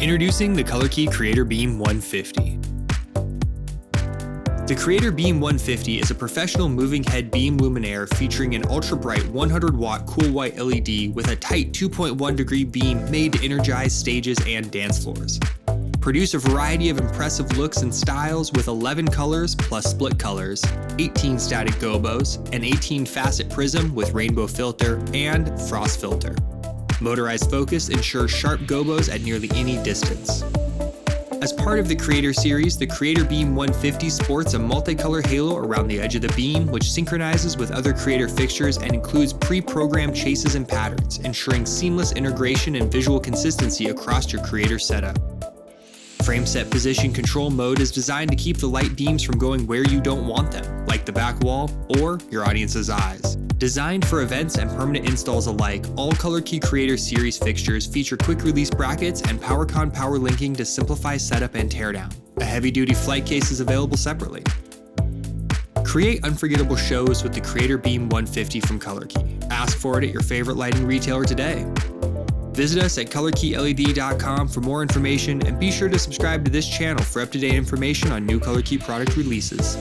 Introducing the ColorKey Creator Beam 150. The Creator Beam 150 is a professional moving head beam luminaire featuring an ultra-bright 100-watt cool white LED with a tight 2.1-degree beam made to energize stages and dance floors. Produce a variety of impressive looks and styles with 11 colors plus split colors, 18 static gobos, an 18-facet prism with rainbow filter and frost filter. Motorized focus ensures sharp gobos at nearly any distance. As part of the Creator series, the Creator Beam 150 sports a multicolor halo around the edge of the beam, which synchronizes with other Creator fixtures and includes pre-programmed chases and patterns, ensuring seamless integration and visual consistency across your Creator setup. Frame set position control mode is designed to keep the light beams from going where you don't want them, like the back wall or your audience's eyes. Designed for events and permanent installs alike, all ColorKey Creator series fixtures feature quick release brackets and PowerCon power linking to simplify setup and teardown. A heavy-duty flight case is available separately. Create unforgettable shows with the Creator Beam 150 from ColorKey. Ask for it at your favorite lighting retailer today. Visit us at colorkeyled.com for more information, and be sure to subscribe to this channel for up-to-date information on new ColorKey product releases.